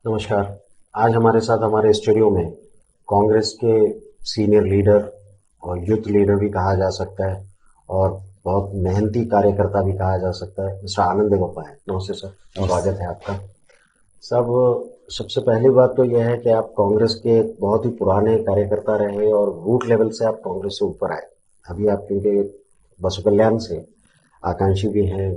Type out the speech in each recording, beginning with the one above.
नमस्कार। आज हमारे साथ हमारे स्टूडियो में कांग्रेस के सीनियर लीडर और यूथ लीडर भी कहा जा सकता है और बहुत मेहनती कार्यकर्ता भी कहा जा सकता है, मिस्टर आनंद देवप्पा है। नमस्ते सर, स्वागत है आपका। सब सबसे पहली बात तो यह है कि आप कांग्रेस के बहुत ही पुराने कार्यकर्ता रहे और रूट लेवल से आप कांग्रेस से ऊपर आए। अभी आप क्योंकि बसु कल्याण से आकांक्षी भी हैं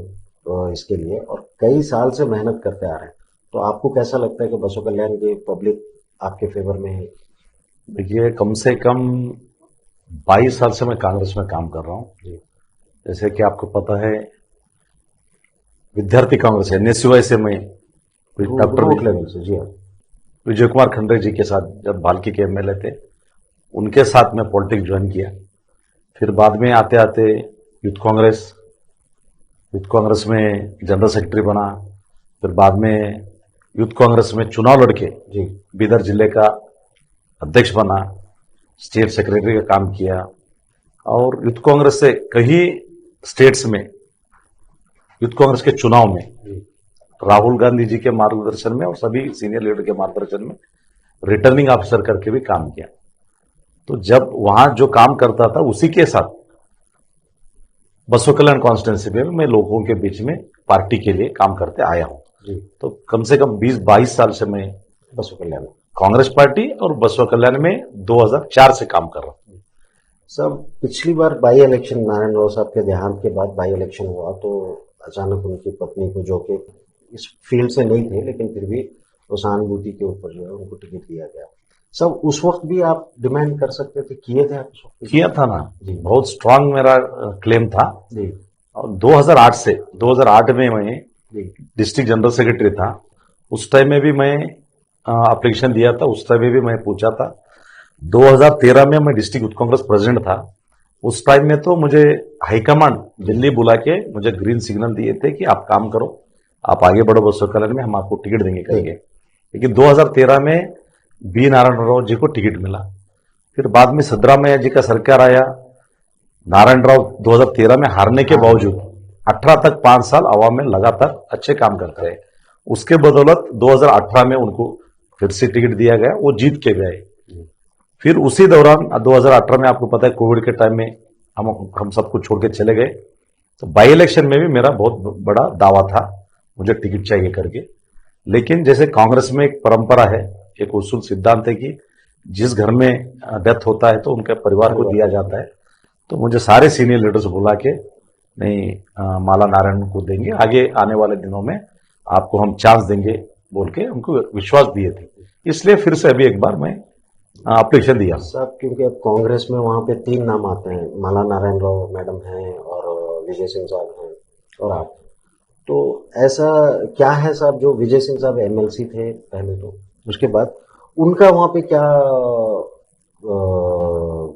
इसके लिए और कई साल से मेहनत करते आ रहे हैं, तो आपको कैसा लगता है कि बसु कल्याण की पब्लिक आपके फेवर में है? देखिए, कम से कम 22 साल से मैं कांग्रेस में काम कर रहा हूँ। जैसे कि आपको पता है, विद्यार्थी कांग्रेस एनएसयूआई से मैं डॉक्टर लेवल से, जी हाँ, विजय कुमार खंडरे जी के साथ जब भालकी के एमएलए थे, उनके साथ मैं पॉलिटिक्स ज्वाइन किया। फिर बाद में आते आते यूथ कांग्रेस में जनरल सेक्रेटरी बना। फिर बाद में यूथ कांग्रेस में चुनाव लड़के जी बीदर जिले का अध्यक्ष बना, स्टेट सेक्रेटरी का काम किया और यूथ कांग्रेस से कई स्टेट्स में यूथ कांग्रेस के चुनाव में राहुल गांधी जी के मार्गदर्शन में और सभी सीनियर लीडर के मार्गदर्शन में रिटर्निंग ऑफिसर करके भी काम किया। तो जब वहां जो काम करता था उसी के साथ बसु कल्याण कॉन्स्टिट्यूंसी में मैं लोगों के बीच में पार्टी के लिए काम करते आया हूं। तो कम से कम 20-22 साल से मैं बसु कल्याण कांग्रेस पार्टी और बसु कल्याण में 2004 से काम कर रहा हूं। सब पिछली बार बाई इलेक्शन नारायण राव साहब के देहांत के बाद बाई इलेक्शन हुआ तो अचानक उनकी पत्नी को, जो कि इस फील्ड से नहीं थे लेकिन फिर भी उस सहानुभूति के ऊपर जो है उनको टिकट दिया गया। सब उस वक्त भी आप डिमांड कर सकते थे, किए थे आप उस वक्त? किया था ना जी, बहुत स्ट्रांग मेरा क्लेम था जी। और 2008 में मैं डिस्ट्रिक्ट जनरल सेक्रेटरी था। उस टाइम में भी मैं एप्लीकेशन दिया था, उस टाइम में भी मैं पूछा था। 2013 में मैं डिस्ट्रिक्ट यूथ कांग्रेस प्रेसिडेंट था। उस टाइम में तो मुझे हाईकमांड दिल्ली बुला के मुझे ग्रीन सिग्नल दिए थे कि आप काम करो, आप आगे बढ़ो बसु कल्याण में, हम आपको टिकट देंगे करेंगे। लेकिन 2013 में बी नारायण राव जी को टिकट मिला। फिर बाद में सिद्धरामैया जी का सरकार आया। नारायण राव 2013 में हारने के बावजूद 18 तक 5 साल आवाम में लगातार अच्छे काम करते रहे। उसके बदौलत 2018 में उनको फिर से टिकट दिया गया, वो जीत के गए। फिर उसी दौरान 2018 में आपको पता है कोविड के टाइम में हम सब कुछ छोड़ के चले गए। तो बाई इलेक्शन में भी मेरा बहुत बड़ा दावा था, मुझे टिकट चाहिए करके। लेकिन जैसे कांग्रेस में एक परंपरा है, एक उसूल सिद्धांत है कि जिस घर में डेथ होता है तो उनके परिवार को दिया जाता है। तो मुझे सारे सीनियर लीडर्स बुला के नहीं, माला नारायण को देंगे, आगे आने वाले दिनों में आपको हम चांस देंगे बोल के उनको विश्वास दिए थे। इसलिए फिर से अभी एक बार मैं एप्लीकेशन दिया साहब, क्योंकि अब कांग्रेस में वहां पे 3 नाम आते हैं, माला नारायण राव मैडम हैं और विजय सिंह साहब हैं और आप। तो ऐसा क्या है साहब, जो विजय सिंह साहब एमएलसी थे पहले, तो उसके बाद उनका वहां पे क्या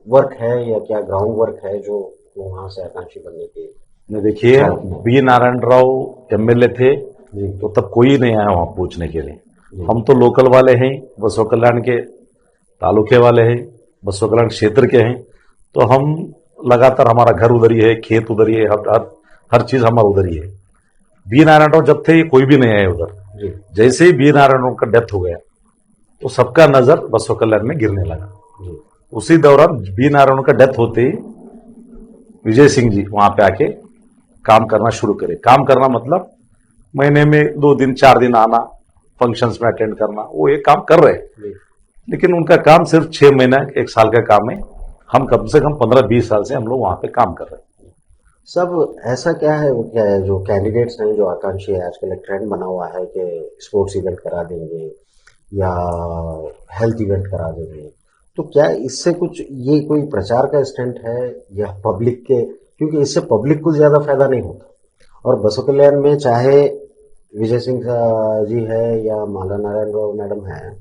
वर्क है या क्या ग्राउंड वर्क है जो वहां से आकांक्षी बनने के? देखिए, बी नारायण राव एमएलए थे तो तब कोई नहीं आया वहां पूछने के लिए। हम तो लोकल वाले हैं, बसु कल्याण के तालुके वाले हैं, बसु कल्याण क्षेत्र के हैं। तो हम लगातार, हमारा घर उधर ही है, खेत उधर ही है, हर चीज हमारा उधर ही है। बी नारायण राव जब थे कोई भी नहीं आया उधर। जैसे ही बी नारायण राव का डेथ हो गया तो सबका नजर बसु कल्याण में गिरने लगा। उसी दौरान बी नारायण का डेथ होते ही विजय सिंह जी वहां पे आके काम करना शुरू करे। काम करना मतलब महीने में 2 दिन 4 दिन आना, फंक्शंस में अटेंड करना, वो एक काम कर रहे। लेकिन उनका काम सिर्फ 6 महीना 1 साल का काम है। हम कम से कम 15-20 साल से हम लोग वहां पे काम कर रहे हैं। सब ऐसा क्या है, वो क्या है जो कैंडिडेट्स हैं, जो आकांक्षी है, आजकल एक ट्रेंड बना हुआ है कि स्पोर्ट्स इवेंट करा देंगे या हेल्थ इवेंट करा देंगे, तो क्या इससे कुछ ये कोई प्रचार का स्टंट है या पब्लिक के, क्योंकि इससे पब्लिक को ज्यादा फायदा नहीं होता। और बसु कल्याण में चाहे विजय सिंह जी है या माला नारायण राव मैडम है,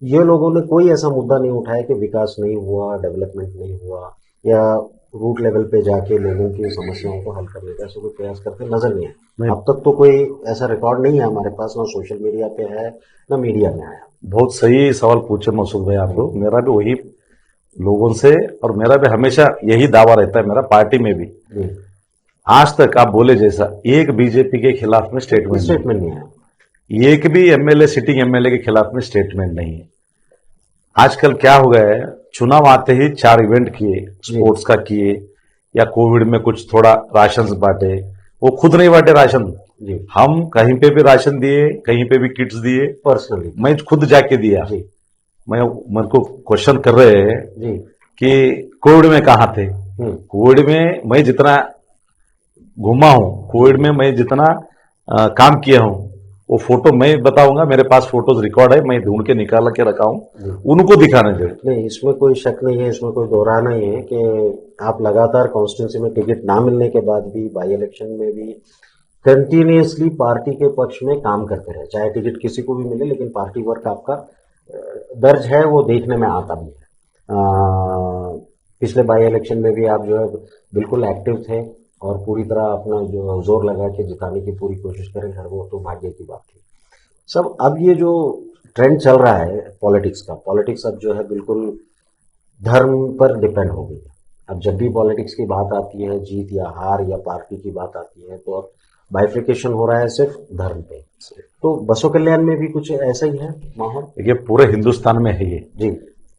ये लोगों ने कोई ऐसा मुद्दा नहीं उठाया कि विकास नहीं हुआ, डेवलपमेंट नहीं हुआ, या रूट लेवल पे जाके लोगों की समस्याओं को हल करने का ऐसा कोई प्रयास करते नजर नहीं आया। अब तक तो कोई ऐसा रिकॉर्ड नहीं है हमारे पास, ना सोशल मीडिया पे है ना मीडिया में आया। बहुत सही सवाल पूछे मसूद भाई आप लोग। मेरा भी वही लोगों से, और मेरा भी हमेशा यही दावा रहता है, मेरा पार्टी में भी आज तक आप बोले जैसा एक बीजेपी के खिलाफ में स्टेटमेंट नहीं आया। एक भी एमएलए सिटिंग एमएलए के खिलाफ में स्टेटमेंट नहीं है। आजकल क्या हो गया है, चुनाव आते ही 4 इवेंट किए, स्पोर्ट्स का किए, या कोविड में कुछ थोड़ा राशन बांटे। वो खुद नहीं बांटे राशन जी, हम कहीं पे भी राशन दिए, कहीं पे भी किट्स दिए, पर्सनली मैं खुद जाके दिया। जी मैं मेरे को क्वेश्चन कर रहे हैं जी कि कोविड में कहाँ थे। कोविड में मैं जितना घूमा हूं, कोविड में मैं जितना काम किया हूं, वो फोटो मैं बताऊंगा, मेरे पास फोटोज रिकॉर्ड है, मैं ढूंढ के निकाल के रखा हूं, उनको दिखाना चाहिए। नहीं, इसमें कोई शक नहीं है, इसमें कोई दोहरा नहीं है कि आप लगातार कॉन्स्टिट्यूंसी में टिकट ना मिलने के बाद भी, बाई इलेक्शन में भी कंटिन्यूअसली पार्टी के पक्ष में काम करते रहे, चाहे टिकट किसी को भी मिले, लेकिन पार्टी वर्क आपका दर्ज है, वो देखने में आता भी है। पिछले बाई इलेक्शन में भी आप जो है बिल्कुल एक्टिव थे और पूरी तरह अपना जो जोर लगा के जिताने की पूरी कोशिश करें, हर वो तो भाग्य की बात थी। सब अब ये जो ट्रेंड चल रहा है पॉलिटिक्स का, पॉलिटिक्स अब जो है बिल्कुल धर्म पर डिपेंड हो गई है। अब जब भी पॉलिटिक्स की बात आती है, जीत या हार या पार्टी की बात आती है, तो अब बाइफिकेशन हो रहा है सिर्फ धर्म पे। तो बसो कल्याण में भी कुछ ऐसा ही है माहौल? देखिए, पूरे हिंदुस्तान में है ये जी,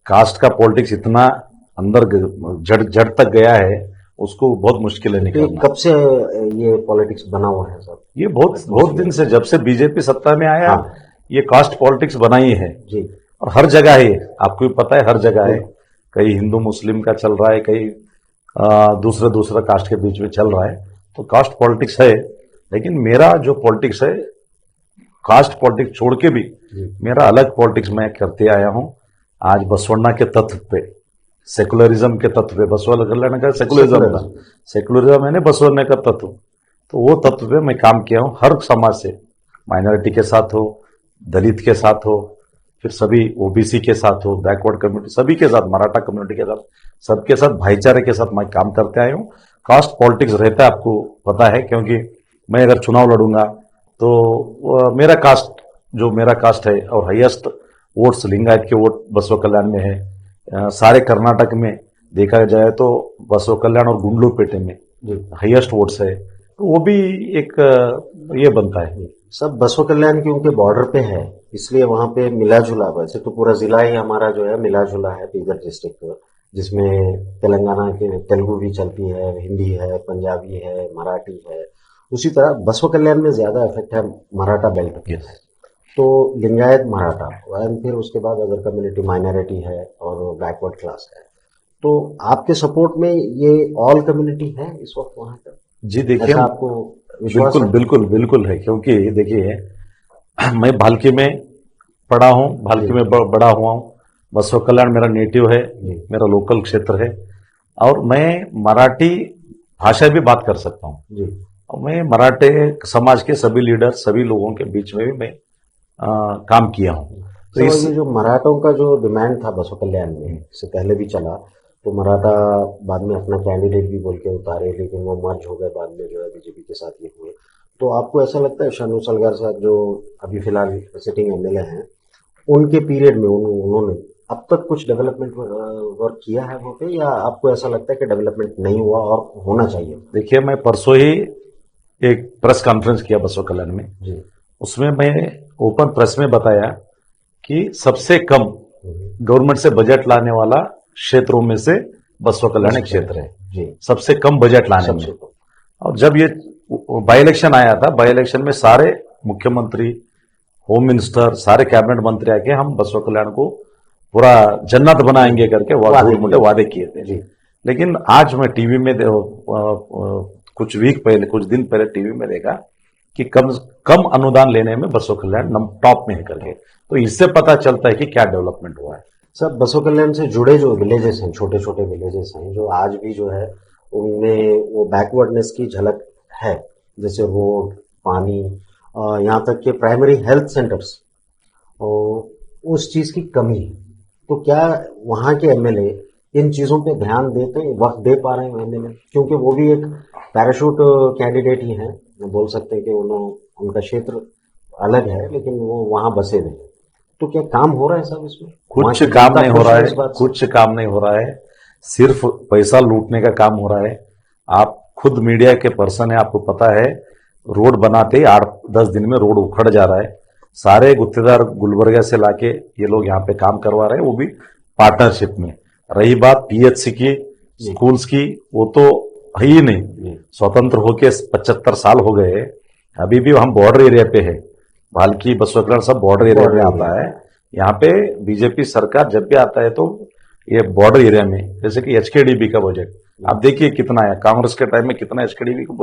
कास्ट का पॉलिटिक्स इतना अंदर जड़ जड़ तक गया है, उसको बहुत मुश्किल है तो निकालना। कब से ये पॉलिटिक्स बना हुआ है सब? ये बहुत बहुत दिन से, जब से बीजेपी सत्ता में आया, हाँ, ये कास्ट पॉलिटिक्स बनाई है। जी और हर जगह है, आपको भी पता है, हर जगह है। कहीं हिंदू मुस्लिम का चल रहा है, कहीं दूसरे दूसरे कास्ट के बीच में चल रहा है, तो कास्ट पॉलिटिक्स है। लेकिन मेरा जो पॉलिटिक्स है, कास्ट पॉलिटिक्स छोड़ के भी मेरा अलग पॉलिटिक्स मैं करते आया हूं। आज बसवण्णा के तत्व पे, सेकुलरिज्म के तत्व पे, बसवा कल्याण का सेकुलरिज्म था, सेकुलरिज्म है ना बसवण्णा का तत्व, तो वो तत्व पे मैं काम किया हूं। हर समाज से, माइनॉरिटी के साथ हो, दलित के साथ हो, फिर सभी ओबीसी के साथ हो, बैकवर्ड कम्युनिटी, सभी के साथ, मराठा कम्युनिटी के साथ, सबके साथ भाईचारे के साथ मैं काम करते आया हूं। कास्ट पॉलिटिक्स रहता है, आपको पता है, क्योंकि मैं अगर चुनाव लड़ूंगा तो मेरा कास्ट, जो मेरा कास्ट है, और हाईएस्ट वोट्स लिंगायत के वोट बसव कल्याण में है। सारे कर्नाटक में देखा जाए तो बसव कल्याण और गुंडलुपेटे में हाईएस्ट वोट्स है, तो वो भी एक ये बनता है। सब बसो कल्याण क्योंकि बॉर्डर पे है, इसलिए वहां पे मिला जुला, वैसे तो पूरा जिला ही हमारा जो है मिला जुला है, बीदर डिस्ट्रिक्ट, जिसमें तेलंगाना के तेलुगु भी चलती है, हिंदी है, पंजाबी है, मराठी है। उसी तरह बसो कल्याण में ज्यादा इफेक्ट है मराठा बेल्ट पे है, तो लिंगायत मराठा, एंड फिर उसके बाद अगर कम्युनिटी माइनॉरिटी है और बैकवर्ड क्लास है। तो आपके सपोर्ट में ये ऑल कम्युनिटी है इस वक्त वहां पर? जी देखिए, आपको विश्वास बिल्कुल है? बिल्कुल बिल्कुल है, क्योंकि देखिए मैं भालकी में पढ़ा हूं, भालकी में बड़ा हुआ हूं, बसव कल्याण मेरा नेटिव है, मेरा लोकल क्षेत्र है, और मैं मराठी भाषा भी बात कर सकता हूं जी, और मैं मराठे समाज के सभी लीडर, सभी लोगों के बीच में भी मैं काम किया हूं। तो इस जो मराठों का जो डिमांड था बसो कल्याण में, इससे पहले भी चला, तो मराठा बाद में अपना कैंडिडेट भी बोल के उतारे, लेकिन वो मर्ज हो गए बाद में जो है बीजेपी के साथ ये हुए। तो आपको ऐसा लगता है शानू सलगर साहब जो अभी फिलहाल सिटिंग एमएलए हैं, उनके पीरियड में उन्होंने अब तक कुछ डेवलपमेंट वर्क किया है वहाँ पे, या आपको ऐसा लगता है कि डेवलपमेंट नहीं हुआ और होना चाहिए? देखिए, मैं परसों ही एक प्रेस कॉन्फ्रेंस किया बसव कल्याण में जी, उसमें मैं ओपन प्रेस में बताया कि सबसे कम गवर्नमेंट से बजट लाने वाला क्षेत्रों में से बसव कल्याण एक क्षेत्र है जी, सबसे कम बजट लाने में। और जब ये बाई इलेक्शन आया था, बाई इलेक्शन में सारे मुख्यमंत्री, होम मिनिस्टर, सारे कैबिनेट मंत्री आके हम बसव कल्याण को पूरा जन्नत बनाएंगे करके मोटे वादे किए थे। लेकिन आज मैं टीवी में कुछ वीक पहले, कुछ दिन पहले टीवी में देखा कि कम अनुदान लेने में बसव कल्याण टॉप में है करके, तो इससे पता चलता है कि क्या डेवलपमेंट हुआ है। सब बसो कल्याण से जुड़े जो विलेजेस हैं, छोटे छोटे विलेजेस हैं, जो आज भी जो है उनमें वो बैकवर्डनेस की झलक है, जैसे रोड, पानी, यहाँ तक कि प्राइमरी हेल्थ सेंटर्स, और उस चीज की कमी है। तो क्या वहाँ के एमएलए इन चीजों पे ध्यान देते हैं, वक्त दे पा रहे हैं एमएलए? क्योंकि वो भी एक पैराशूट कैंडिडेट ही हैं, बोल सकते हैं कि उनका क्षेत्र अलग है, लेकिन वो वहां बसे हुए हैं। तो क्या काम हो रहा है सब इसमें? कुछ काम नहीं हो रहा है, कुछ काम नहीं हो रहा है, सिर्फ पैसा लूटने का काम हो रहा है। आप खुद मीडिया के पर्सन है, आपको पता है, रोड बनाते ही 8-10 दिन में रोड उखड़ जा रहा है। सारे गुत्तेदार गुलबर्गा से लाके ये लोग यहाँ पे काम करवा रहे हैं, वो भी पार्टनरशिप में। रही बात पीएचसी की, जी स्कूल्स की, वो तो है ही नहीं। जी स्वतंत्र होके 75 साल हो गए, अभी भी हम बॉर्डर एरिया पे है। भालकी बसवकल्याण सब बॉर्डर एरिया बॉर्डर में एरिया आता है। में। यहाँ पे बीजेपी सरकार जब भी आता है तो ये बॉर्डर एरिया में, जैसे कि एचकेडीबी का बजट आप देखिए कितना है, कांग्रेस के टाइम में कितना एचकेडीबी को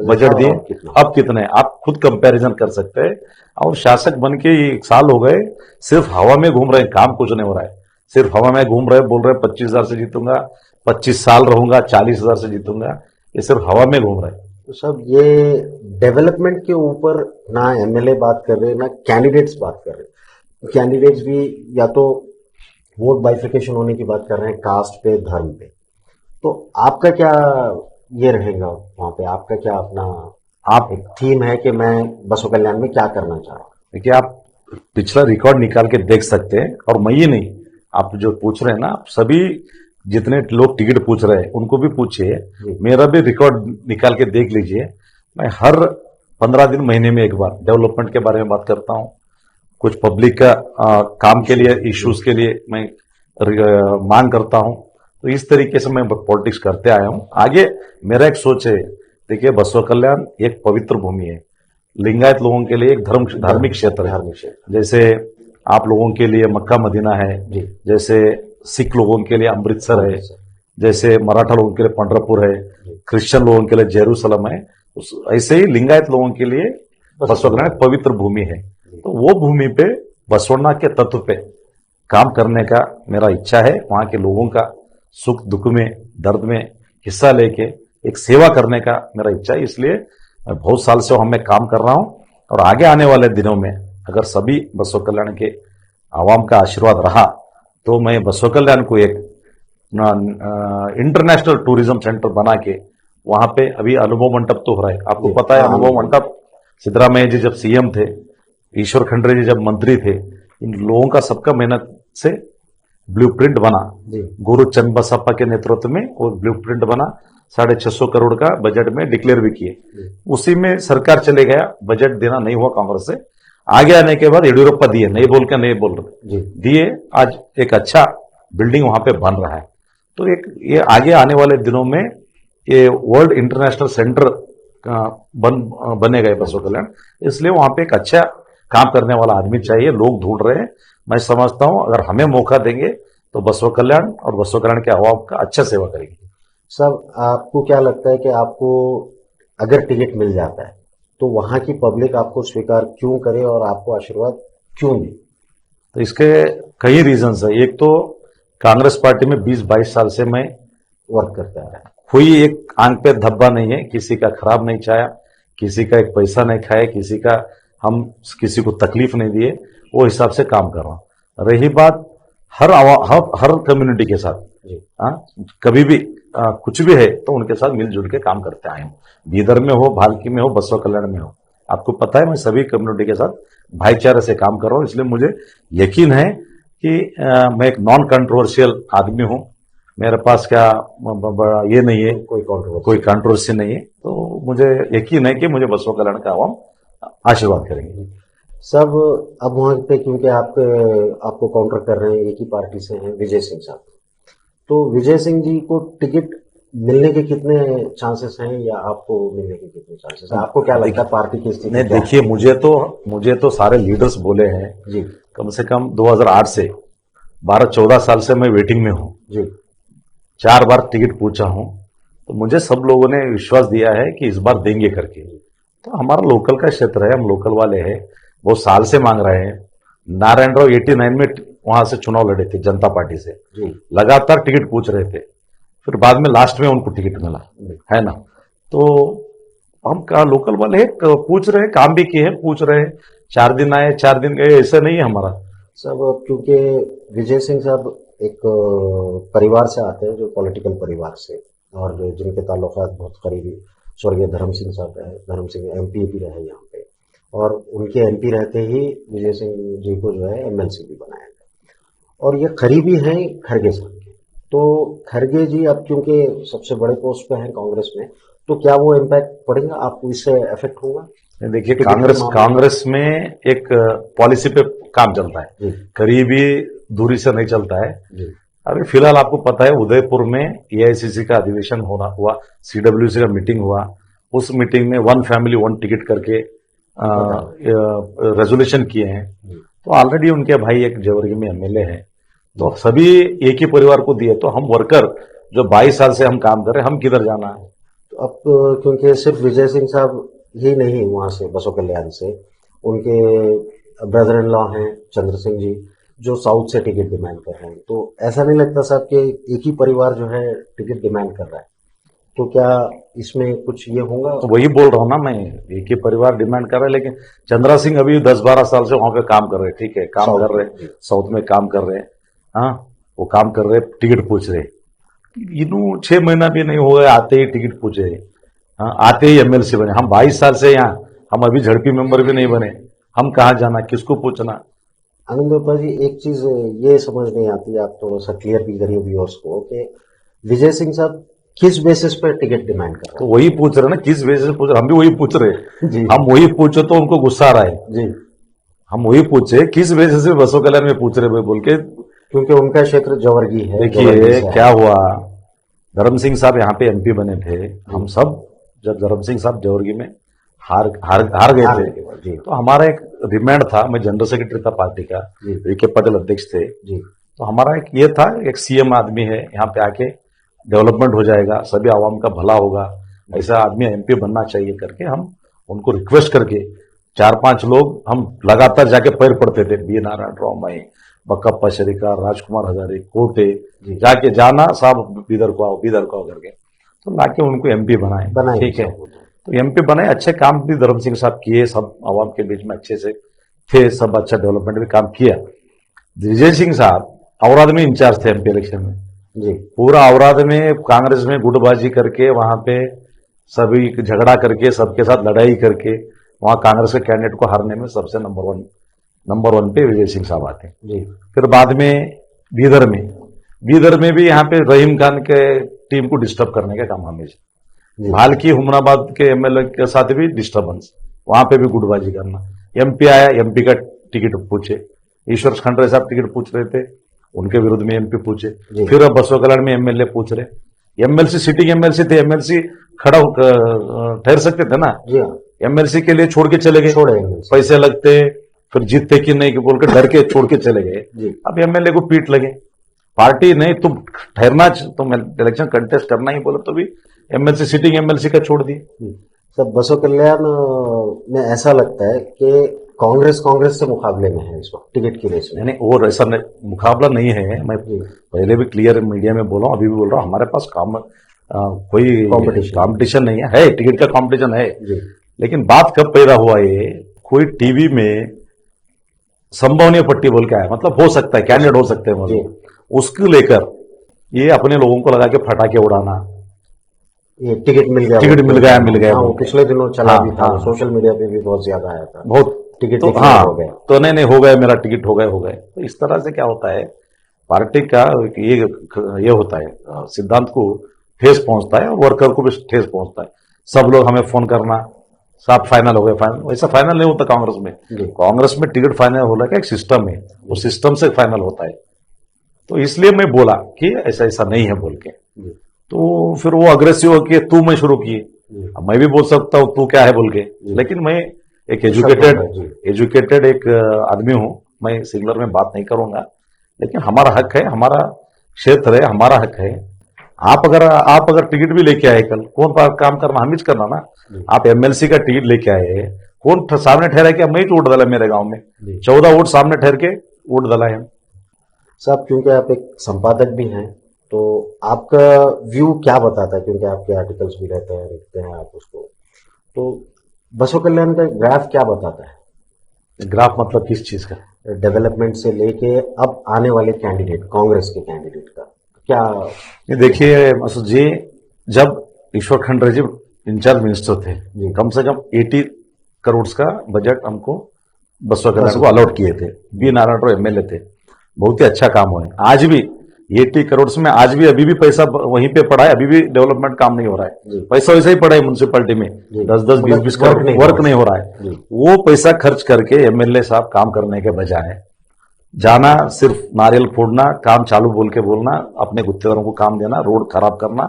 बजट दिए, और कितना? अब कितने हैं? आप खुद कंपैरिजन कर सकते हैं। और शासक बन के 1 साल हो गए, सिर्फ हवा में घूम रहे हैं, काम कुछ नहीं हो रहा है। सिर्फ हवा में घूम रहे, बोल रहे 25,000 से जीतूंगा, 25 साल रहूंगा, 40,000 से जीतूंगा, ये सिर्फ हवा में घूम रहे हैं। तो सब ये डेवलपमेंट के ऊपर ना एमएलए बात कर रहे ना कैंडिडेट्स बात कर रहे। कैंडिडेट्स भी या तो वोट बाइफिकेशन होने की बात कर रहे हैं, कास्ट पे, धर्म पे। तो आपका क्या ये रहेगा वहां पे? आपका क्या अपना आप एक थीम है कि मैं बसों कल्याण में क्या करना चाह रहा हूँ? देखिए, आप पिछला रिकॉर्ड निकाल के देख सकते हैं, और मैं ही नहीं, आप जो पूछ रहे हैं ना, आप सभी जितने लोग टिकट पूछ रहे हैं उनको भी पूछिए, जी मेरा भी रिकॉर्ड निकाल के देख लीजिए। मैं हर 15 दिन, महीने में एक बार डेवलपमेंट के बारे में बात करता हूँ। कुछ पब्लिक का काम के लिए, इश्यूज के लिए मैं मांग करता हूँ। तो इस तरीके से मैं पॉलिटिक्स करते आया हूँ। आगे मेरा एक सोच है, देखिए बसव कल्याण एक पवित्र भूमि है, लिंगायत लोगों के लिए एक धार्मिक क्षेत्र है। धार्मिक क्षेत्र। जैसे आप लोगों के लिए मक्का मदीना है, जी जैसे सिख लोगों के लिए अमृतसर है, अमृतसर। जैसे मराठा लोगों के लिए पंढरपुर है, जी क्रिश्चियन लोगों के लिए जेरूसलम है, ऐसे ही लिंगायत लोगों के लिए बसव कल्याण एक पवित्र भूमि है। तो वो भूमि पे बसवण्णा के तत्व पे काम करने का मेरा इच्छा है। वहां के लोगों का सुख दुख में, दर्द में हिस्सा लेके एक सेवा करने का मेरा इच्छा है। इसलिए मैं बहुत साल से मैं काम कर रहा हूं, और आगे आने वाले दिनों में अगर सभी बसव कल्याण के आवाम का आशीर्वाद रहा तो मैं बसव कल्याण को एक इंटरनेशनल टूरिज्म सेंटर बना के वहां पे, अभी अनुभव मंडप तो हो रहा है, आपको पता है अनुभव मंडप, सिद्धरामैया जी जब सीएम थे, ईश्वर खंडरे जी जब मंत्री थे, इन लोगों का सबका मेहनत से ब्लूप्रिंट बना। जी गुरु चंद बसप्पा के नेतृत्व में वो ब्लूप्रिंट बना, 650 करोड़ का बजट में डिक्लेयर भी किए। जी उसी में सरकार चले गया, बजट देना नहीं हुआ कांग्रेस से। आगे आने के बाद येडियुरप्पा दिए, नहीं बोल के नहीं बोल रहे, जी दिए। आज एक अच्छा बिल्डिंग वहां पे बन रहा है। तो एक ये आगे आने वाले दिनों में ये वर्ल्ड इंटरनेशनल सेंटर बनेगा बसव कल्याण, इसलिए वहां पे एक अच्छा काम करने वाला आदमी चाहिए, लोग ढूंढ रहे हैं। मैं समझता हूं अगर हमें मौका देंगे तो बसव कल्याण और बसव कल्याण के आवाम का अच्छा सेवा करेंगे। सब आपको क्या लगता है कि आपको अगर टिकट मिल जाता है तो वहां की पब्लिक आपको स्वीकार क्यों करे और आपको आशीर्वाद क्यों दे? तो इसके कई रीजंस है। एक तो कांग्रेस पार्टी में 20-22 साल से मैं वर्क करता है। कोई एक आंख पे धब्बा नहीं है, किसी का खराब नहीं चाया, किसी का एक पैसा नहीं खाया, हम किसी को तकलीफ नहीं दिए, वो हिसाब से काम कर रहा हूं। रही बात हर कम्युनिटी के साथ, जी कभी भी कुछ भी है तो उनके साथ मिलजुल के काम करते आए हैं। बीदर में हो, भालकी में हो, बसव कल्याण में हो, आपको पता है मैं सभी कम्युनिटी के साथ भाईचारे से काम कर रहा हूं। इसलिए मुझे यकीन है कि मैं एक नॉन कंट्रोवर्शियल आदमी हूं। मेरे पास क्या ये नहीं है, कोई कंट्रोवर्सी नहीं है। तो मुझे यकीन है कि मुझे बसव कल्याण का आवाम आशीर्वाद करेंगे। सब अब वहां पे क्योंकि आपको काउंटर कर रहे हैं, एक ही पार्टी से हैं, विजय सिंह साहब। तो विजय सिंह जी को टिकट मिलने के कितने चांसेस हैं या आपको मिलने के कितने चांसेस हैं? आपको क्या लगता है पार्टी की स्थिति नहीं, क्या है? देखिए, मुझे तो सारे लीडर्स बोले हैं, जी कम से कम 2008 से 12-14 साल से मैं वेटिंग में हूं, जी 4 बार टिकट पूछा हूं, तो मुझे सब लोगों ने विश्वास दिया है कि इस बार देंगे करके। तो हमारा लोकल का क्षेत्र है, हम लोकल वाले हैं, बहुत साल से मांग रहे हैं। नारायण राव 89 में वहां से चुनाव लड़े थे जनता पार्टी से, जी लगातार टिकट पूछ रहे थे, फिर बाद में लास्ट में उनको टिकट मिला, है ना। तो हम का लोकल वाले पूछ रहे हैं, काम भी किए हैं, पूछ रहे हैं, 4 दिन आए 4 दिन गए, ऐसा नहीं है हमारा। सब क्योंकि विजय सिंह साहब एक परिवार से आते हैं जो पॉलिटिकल परिवार से, और जिनके ताल्लुकात बहुत करीबी स्वर्गीय धर्म सिंह साहब है। धर्म सिंह एमपी भी रहे यहाँ पे, और उनके एमपी रहते ही विजय सिंह जी को जो है एमएलसी भी बनाया गया, और ये करीबी हैं खड़गे साहब के। तो खड़गे जी अब क्योंकि सबसे बड़े पोस्ट पे हैं कांग्रेस में, तो क्या वो इम्पैक्ट पड़ेगा, आपको इससे इफेक्ट होगा? देखिए, टिकट के कांग्रेस मामले में। कांग्रेस में एक पॉलिसी पे काम चलता है, जी करीबी दूरी से नहीं चलता है। जी अभी फिलहाल आपको पता है उदयपुर में एआईसीसी का अधिवेशन होना हुआ, सीडब्ल्यूसी का मीटिंग हुआ। उस मीटिंग में वन फैमिली वन टिकट करके पता है। रेजोल्यूशन किए हैं। जी तो ऑलरेडी उनके भाई एक जवर्गी में एमएलए हैं, तो सभी एक ही परिवार को दिए, तो हम वर्कर जो 22 साल से हम काम कर रहे हैं, हम किधर जाना है? तो अब क्योंकि सिर्फ विजय सिंह साहब ही नहीं वहां से बसो कल्याण से, उनके ब्रदर इन लॉ हैं चंद्र सिंह जी, जो साउथ से टिकट डिमांड कर रहे हैं। तो ऐसा नहीं लगता साहब कि एक ही परिवार जो है टिकट डिमांड कर रहा है? तो क्या इसमें कुछ ये होगा? तो वही बोल रहा हूं ना मैं, एक ही परिवार डिमांड कर रहे हैं, लेकिन चंद्रा सिंह अभी 10-12 साल से वहां पे काम कर रहे हैं, ठीक है, काम साउथ कर रहे में, हैं, जी। साउथ में काम कर रहे हैं। हाँ, वो काम कर रहे हैं, टिकट पूछ रहे हैं। इन्हों 6 महीना भी नहीं हो गया, आते ही टिकट पूछे। हाँ, आते ही एमएलसी बने। हम 22 साल से यहाँ, हम अभी झड़पी मेंबर भी नहीं बने। हम कहाँ जाना, किसको पूछना? आनंद बाबा जी, एक चीज ये समझ नहीं आती, आप थोड़ा सा क्लियर भी करिए व्यूअर्स को कि विजय सिंह साहब किस बेसिस पर टिकट डिमांड कर तो रहे वही पूछ रहे ना, किस वजह से पूछ रहे, हम भी वही पूछ रहे। हैं? जी हम वही पूछे तो उनको गुस्सा आ रहा है। जी, हम वही पूछे किस वजह से बसो कल्याण में पूछ रहे भाई बोल के। क्योंकि उनका क्षेत्र जवर्गी है। जवर्गी देखिए से क्या है। हुआ, धर्म सिंह साहब यहाँ पे एमपी बने थे। हम सब जब धर्म सिंह साहब जवर्गी में हार हार हार गए हार थे, के बाद, जी तो हमारा एक डिमांड था, मैं जनरल सेक्रेटरी था पार्टी का, जी वीके पटेल अध्यक्ष थे। जी तो हमारा एक ये था, एक सीएम आदमी है यहाँ पे आके डेवलपमेंट हो जाएगा, सभी आवाम का भला होगा, ऐसा आदमी एमपी बनना चाहिए करके हम उनको रिक्वेस्ट करके 4-5 लोग हम लगातार जाके पैर पड़ते थे। बी नारायण राव, मैं, बक्कप्पा शरीकार, राजकुमार हजारी, कोटे, जी जाके जाना साहब बीदर को आओ, बीदर को आओ करके, तो लाके उनको एमपी बनाए। बनाए ठीक है, सब। तो एमपी बनाए, अच्छे काम भी धर्म सिंह साहब किए, सब आवाम के बीच में अच्छे से थे, सब अच्छा डेवलपमेंट भी काम किया। विजय सिंह साहब औराद में इंचार्ज थे एमपी इलेक्शन में। जी पूरा औराद में कांग्रेस में गुटबाजी करके, वहां पे सभी झगड़ा करके, सबके साथ लड़ाई करके, वहां कांग्रेस के कैंडिडेट को हारने में सबसे नंबर वन पे विजय सिंह साहब आते। जी फिर बाद में बीदर में भी यहाँ पे रहीम खान के टीम को डिस्टर्ब करने का काम हमेशा। जी भालकी हुमनाबाद के एमएलए के साथ भी डिस्टर्बेंस, वहां पे भी गुटबाजी करना। एमपी आया, एमपी का टिकट पूछे, ईश्वर खंडरे साहब टिकट पूछ रहे थे, उनके विरुद्ध में एमपी पूछे। जी। फिर अब बसवा कल्याण में एमएलए पूछ रहे, एमएलसी सिटिंग एमएलसी थे, एमएलसी खड़ा ठहर सकते थे ना, जी हाँ, एमएलसी के लिए छोड़ के चले गए, छोड़े पैसे लगते, फिर जीतते कि नहीं बोल के डर के छोड़ के चले गए। जी अब एमएलए को पीट लगे, पार्टी नहीं, तुम ठहरना, तुम इलेक्शन कंटेस्ट करना ही बोले तो भी एमएलसी सिटिंग एमएलसी का छोड़ दिए। सब बसो कल्याण में ऐसा लगता है कि कांग्रेस से मुकाबले में है इस वक्त टिकट की रेस में। यानी और ऐसा मुकाबला नहीं है, मैं जी पहले भी क्लियर मीडिया में बोला हूं, अभी भी बोल रहा हूं, हमारे पास कोई कंपटीशन नहीं है, टिकट का कंपटीशन है। जी लेकिन बात कब पैदा हुआ, ये कोई टीवी में संभावनीय पट्टी बोल के आया, मतलब हो सकता है कैंडिडेट हो सकते हैं, जी। मतलब उसको लेकर ये अपने लोगों को लगा के फटाके उड़ाना, ये टिकट मिल गया, मिल गया हाँ, वो पिछले दिनों चला हाँ, भी था, हाँ। सोशल मीडिया पे भी बहुत ज्यादा आया था, बहुत टिकट तो डिक्लेयर हाँ, हो गया। तो नहीं हो गया, मेरा टिकट हो गए। तो इस तरह से क्या होता है, पार्टी का ये होता है, सिद्धांत को ठेस पहुंचता है और वर्कर को भी ठेस पहुंचता है। सब लोग हमें फोन करना, साहब फाइनल हो गया, फाइनल, वैसा फाइनल नहीं होता कांग्रेस में। जी। कांग्रेस में टिकट फाइनल होने का एक सिस्टम है, उस सिस्टम से फाइनल होता है। तो इसलिए मैं बोला कि ऐसा नहीं है बोल के, जी तो फिर वो अग्रेसिव होके तू मैं शुरू किए। जी अब मैं भी बोल सकता हूँ तू क्या है बोल के, लेकिन मैं एक एजुकेटेड एक आदमी हूं, मैं सिंगलर में बात नहीं करूंगा, लेकिन हमारा हक है, हमारा क्षेत्र है, हमारा हक है। आप अगर टिकट भी लेके आए, कल कौन काम करना, हम ही करना ना। आप एमएलसी का टिकट लेके आए, कौन सामने ठहरा कि मैं ही तो वोट डाला मेरे गांव में, 14 वोट सामने ठहर के वोट डाला है साहब। क्योंकि आप एक संपादक भी हैं, तो आपका व्यू क्या बताता है, क्योंकि आपके आर्टिकल्स भी रहते हैं, लिखते हैं आप उसको, तो बसो कल्याण का ग्राफ क्या बताता है? ग्राफ मतलब किस चीज का? डेवलपमेंट से लेके अब आने वाले कैंडिडेट, कांग्रेस के कैंडिडेट का क्या? देखिए मसूद जी, जब ईश्वर खंडरे जी इंचार्ज मिनिस्टर थे, कम से कम 80 करोड़ का बजट हमको बसवा कल्याण को अलॉट किए थे। बी नारायण राव एमएलए थे, बहुत ही अच्छा काम हुआ है। आज भी 80 करोड़ में आज भी अभी भी पैसा वहीं पे पड़ा है, अभी भी डेवलपमेंट काम नहीं हो रहा है, पैसा वैसा ही पड़ा है म्यूनसिपैलिटी में, 10-10 20-20 करोड़ वर्क नहीं हो रहा है। वो पैसा खर्च करके एमएलए साहब काम करने के बजाय जाना, सिर्फ नारियल फोड़ना, काम चालू बोल के बोलना, अपने गुत्तेदारों को काम देना, रोड खराब करना,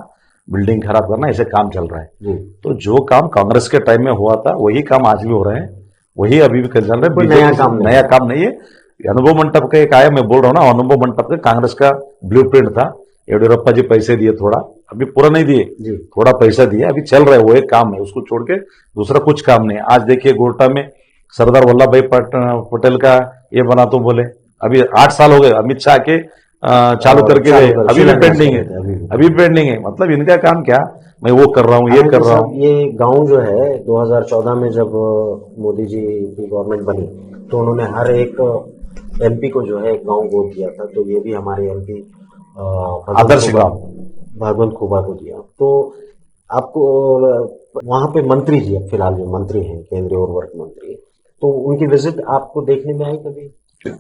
बिल्डिंग खराब करना, ऐसे काम चल रहा है। तो जो काम कांग्रेस के टाइम में हुआ था वही काम आज भी हो रहे हैं, वही अभी भी चल रहे हैं। नया काम नहीं है। अनुभव मंडप का एक आया, मैं बोल रहा हूँ ना, अनुभव मंडप का कांग्रेस का ब्लूप्रिंट था। येडियुरप्पा जी पैसे दिए थोड़ा, अभी पूरा नहीं दिए, थोड़ा पैसा दिया, अभी चल रहा है, वो एक काम है, उसको छोड़ के दूसरा कुछ काम नहीं है। आज देखिए गोरटा में सरदार वल्लभ भाई पटेल का ये बना, तो बोले अभी 8 साल हो गए, अमित शाह के चालू करके गए, अभी भी पेंडिंग है, अभी पेंडिंग है। मतलब इनका काम क्या, मैं वो कर रहा हूँ, ये कर रहा हूँ। ये गांव जो है 2014 में जब मोदी जी की गवर्नमेंट बनी तो उन्होंने हर एक एमपी को जो है एक गांव गोद दिया था, तो ये भी हमारे एमपी आदर्श गांव भागवंत खुबा को दिया। तो आपको वहां पे मंत्री जी फिलहाल जो मंत्री हैं, केंद्रीय उर्वरक मंत्री, तो उनकी विजिट आपको देखने में आई कभी?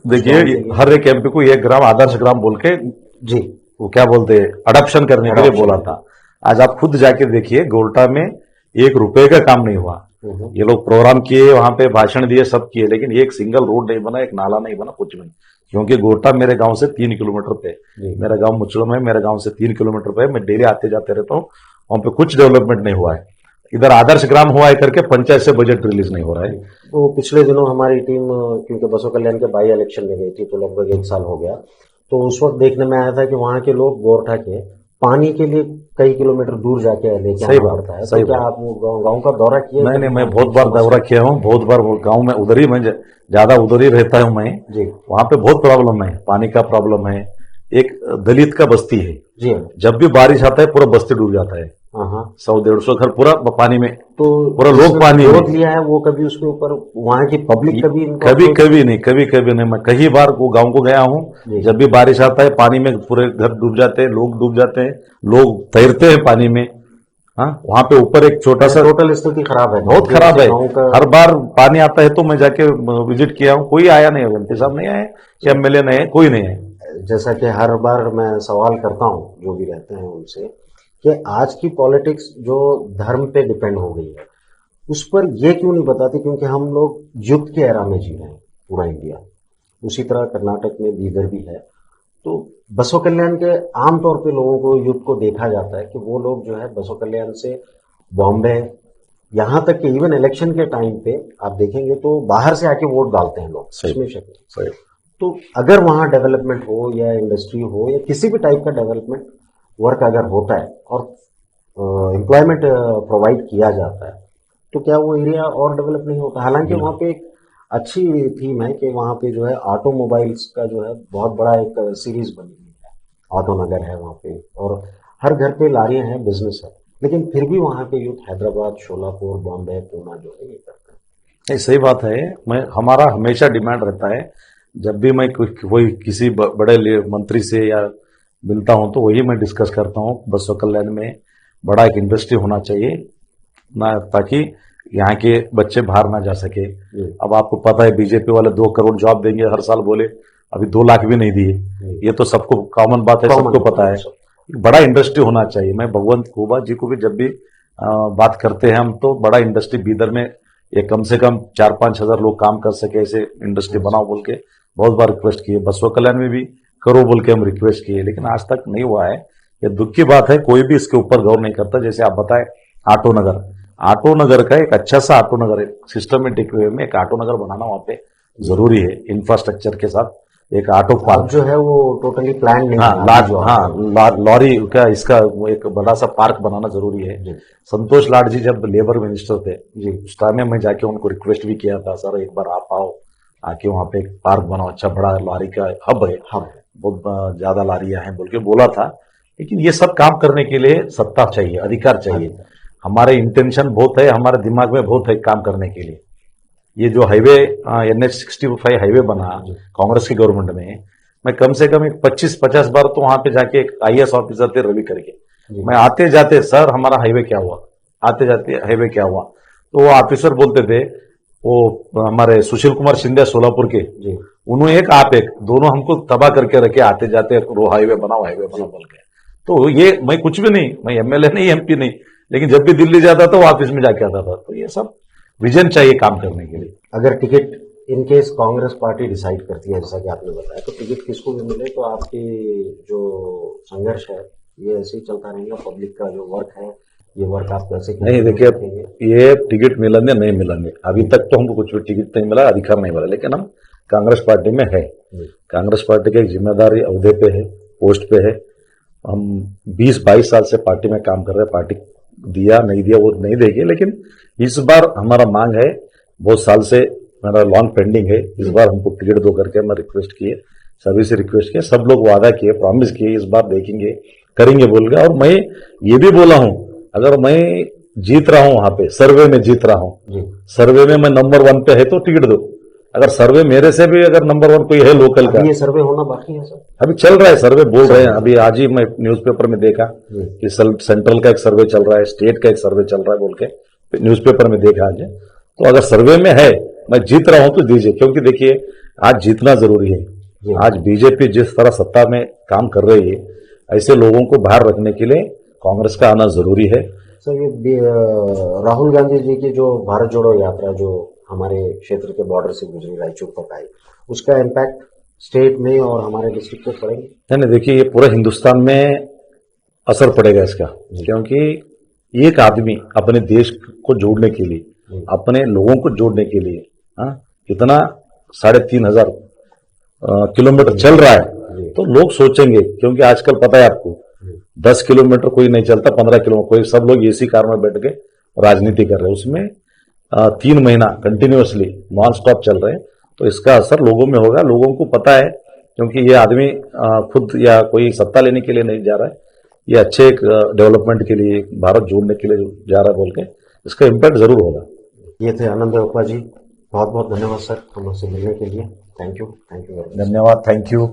देखिए हर एक एमपी को एक ग्राम आदर्श ग्राम बोल के जी वो क्या बोलते हैं अडॉप्शन करने के लिए बोला था। आज आप खुद जाके देखिए गोल्टा में 1 रुपए का काम नहीं हुआ। ये लोग प्रोग्राम किए, वहां पे भाषण दिए, सब किए, लेकिन एक सिंगल रोड नहीं बना, एक नाला नहीं बना, कुछ नहीं। क्योंकि गोल्टा मेरे गांव से 3 किलोमीटर पे, मेरा गांव मुचलम है, मेरे गांव से 3 किलोमीटर पे, मैं डेली आते जाते रहता हूँ, वहां पे कुछ डेवलपमेंट नहीं हुआ है। इधर आदर्श ग्राम हुआ है करके पंचायत से बजट रिलीज नहीं हो रहा है। तो पिछले दिनों हमारी टीम क्योंकि बसो कल्याण के बाई इलेक्शन में गई थी, तो लगभग 1 साल हो गया, तो उस वक्त देखने में आया था कि वहां के लोग गोरठा के पानी के लिए कई किलोमीटर दूर जाके लेके आना पड़ता है। तो क्या आप गांव का दौरा किया? नहीं, मैं बहुत बार दौरा किया हूँ, बहुत बार गांव में उधर ही, मैं ज्यादा उधर ही रहता हूँ मैं जी। वहां पे बहुत प्रॉब्लम है, पानी का प्रॉब्लम है। एक दलित का बस्ती है जी, जब भी बारिश आता है पूरा बस्ती डूब जाता है, 100-150 घर पूरा पानी में, तो पूरा लोग पानी विरोध लिया है वो कभी उसके ऊपर वहां की पब्लिक कभी नहीं। मैं कई बार वो गांव को गया हूँ, जब भी बारिश आता है पानी में पूरे घर डूब जाते हैं, लोग डूब जाते हैं, लोग तैरते हैं पानी में। हाँ, वहां पे ऊपर एक छोटा सा, टोटल स्थिति खराब है, बहुत खराब है। हर बार पानी आता है तो मैं जाके विजिट किया हूँ, कोई आया नहीं, एमपी साहब नहीं आए, एमएलए नहीं है, कोई नहीं है। जैसा कि हर बार मैं सवाल करता हूँ जो भी रहते हैं उनसे, कि आज की पॉलिटिक्स जो धर्म पे डिपेंड हो गई है, उस पर ये क्यों नहीं बताते? क्योंकि हम लोग युद्ध के एरा में जी रहे हैं, पूरा इंडिया, उसी तरह कर्नाटक में बीदर भी है। तो बसो कल्याण के आमतौर पे लोगों को युद्ध को देखा जाता है कि वो लोग जो है बसो कल्याण से बॉम्बे, यहाँ तक कि इवन इलेक्शन के टाइम पे आप देखेंगे तो बाहर से आके वोट डालते हैं लोग, इसमें शक नहीं। तो अगर वहां डेवलपमेंट हो या इंडस्ट्री हो या किसी भी टाइप का डेवलपमेंट वर्क अगर होता है और एम्प्लॉयमेंट प्रोवाइड किया जाता है, तो क्या वो एरिया और डेवलप नहीं होता? हालांकि वहाँ पे एक अच्छी थीम है कि वहाँ पे जो है ऑटोमोबाइल्स का जो है बहुत बड़ा एक सीरीज बनी हुई है, ऑटो नगर है वहाँ पे, और हर घर पे लारियां हैं, बिजनेस है, लेकिन फिर भी वहाँ पे यूथ हैदराबाद, शोलापुर, बॉम्बे, पूना जो है ये करते हैं। नहीं, सही बात है। हमारा हमेशा डिमांड रहता है, जब भी मैं कोई किसी बड़े मंत्री से या मिलता हूं तो वही मैं डिस्कस करता हूं, बसो कल्याण में बड़ा एक इंडस्ट्री होना चाहिए ना, ताकि यहाँ के बच्चे बाहर ना जा सके। अब आपको पता है बीजेपी वाले 2 करोड़ जॉब देंगे हर साल बोले, अभी 2 लाख भी नहीं दिए। ये तो सबको कॉमन बात है, सबको पता है। बड़ा इंडस्ट्री होना चाहिए। मैं भगवंत खुबा जी को भी जब भी बात करते हैं हम, तो बड़ा इंडस्ट्री बीदर में ये कम से कम 4-5 हजार लोग काम कर सके, ऐसे इंडस्ट्री बनाओ बोल के बहुत बार रिक्वेस्ट किए। बसो कल्याण में भी करो बोल के हम रिक्वेस्ट किए, लेकिन आज तक नहीं हुआ है। ये दुख की बात है, कोई भी इसके ऊपर गौर नहीं करता। जैसे आप बताए ऑटो नगर का एक अच्छा सा ऑटो नगर, सिस्टमेटिक वे में एक ऑटो नगर बनाना वहां पे जरूरी है, इंफ्रास्ट्रक्चर के साथ एक ऑटो पार्क जो है वो टोटली प्लान नहीं। लॉरी का इसका एक बड़ा सा पार्क बनाना जरूरी है। संतोष लाड जी जब लेबर मिनिस्टर थे जी, उस टाइम में मैं जाके उनको रिक्वेस्ट भी किया था, सर एक बार आप आओ, आके वहां पे एक पार्क बनाओ, अच्छा बड़ा लारी का हब है, बहुत ज्यादा लारियां हैं बोल के बोला था। लेकिन ये सब काम करने के लिए सत्ता चाहिए, अधिकार चाहिए। हमारे इंटेंशन बहुत है, हमारे दिमाग में बहुत है काम करने के लिए। ये जो हाईवे NH-65 हाईवे बना कांग्रेस की गवर्नमेंट में, मैं कम से कम 25-50 बार तो वहां पे जाके एक IAS ऑफिसर थे रवि करके, मैं आते जाते, सर हमारा हाईवे क्या हुआ, आते जाते हाईवे क्या हुआ, तो वो ऑफिसर बोलते थे वो हमारे सुशील कुमार शिंदे सोलापुर के, जी उन्होंने एक आप एक दोनों हमको तबाह करके रखे, आते जाते रो हाईवे बनाओ बोल के। तो ये मैं कुछ भी नहीं, मैं एमएलए नहीं, एमपी नहीं, लेकिन जब भी दिल्ली जाता था वो ऑफिस में जाके आता था। तो ये सब विजन चाहिए काम करने के लिए। अगर ticket in case Congress party decide करती है जैसा कि आपने बताया, तो टिकट किसको भी मिले तो आपकी जो संघर्ष है ये ऐसे ही चलता रहेगा। पब्लिक का जो वर्क है ये वर्क आप कैसे नहीं देखिए, ये टिकट मिलेंगे नहीं मिलेंगे, अभी तक तो हमको कुछ भी टिकट नहीं मिला, अधिकार नहीं मिला, लेकिन हम कांग्रेस पार्टी में है। कांग्रेस पार्टी के एक जिम्मेदारी अहदे पे है, पोस्ट पे है। हम 20-22 साल से पार्टी में काम कर रहे हैं। पार्टी दिया नहीं दिया वो नहीं देगी, लेकिन इस बार हमारा मांग है, बहुत साल से मेरा लॉन्ग पेंडिंग है, इस बार हमको टिकट दो करके मैं रिक्वेस्ट किए, सभी से रिक्वेस्ट किए, सब लोग वादा किए, प्रॉमिस किए इस बार देखेंगे करेंगे बोल के। और मैं ये भी बोला हूं, अगर मैं जीत रहा हूं, वहां पे सर्वे में जीत रहा हूं, सर्वे में मैं नंबर 1 पे है तो टिकट दो। अगर सर्वे मेरे से भी अगर नंबर 1 कोई है लोकल का, ये सर्वे होना बाकी है सर, अभी चल रहा है सर्वे, बोल रहे हैं। अभी आज ही मैं न्यूज़पेपर में देखा कि सेंट्रल का एक सर्वे चल रहा है, स्टेट का एक सर्वे चल रहा है बोल के न्यूज़पेपर में देखा आज। तो अगर सर्वे में है, मैं जीत रहा हूं तो दीजिए, क्योंकि देखिए आज जीतना जरूरी है। आज बीजेपी जिस तरह सत्ता में काम कर रही है, ऐसे लोगों को बाहर रखने के लिए कांग्रेस का आना जरूरी है। सर ये राहुल गांधी जी की जो भारत जोड़ो यात्रा जो हमारे क्षेत्र के बॉर्डर से गुजरी रायचूर तक आई, उसका इम्पैक्ट स्टेट में और हमारे डिस्ट्रिक्ट पे पड़ेगा? नहीं देखिए, ये पूरे हिंदुस्तान में असर पड़ेगा इसका, क्योंकि एक आदमी अपने देश को जोड़ने के लिए, अपने लोगों को जोड़ने के लिए कितना 3,500 किलोमीटर चल रहा है, तो लोग सोचेंगे, क्योंकि आजकल पता है आपको 10 किलोमीटर कोई नहीं चलता, 15 किलोमीटर कोई, सब लोग एसी कार में बैठ के राजनीति कर रहे हैं। उसमें 3 महीना कंटिन्यूअसली नॉन स्टॉप चल रहे हैं, तो इसका असर लोगों में होगा। लोगों को पता है, क्योंकि ये आदमी खुद या कोई सत्ता लेने के लिए नहीं जा रहा है, ये अच्छे एक डेवलपमेंट के लिए, भारत जोड़ने के लिए जा रहा है बोल के, इसका इम्पैक्ट जरूर होगा। ये थे आनंद अप्पा जी, बहुत बहुत धन्यवाद सर हमसे मिलने के लिए। Thank you very much. धन्यवाद, थैंक यू।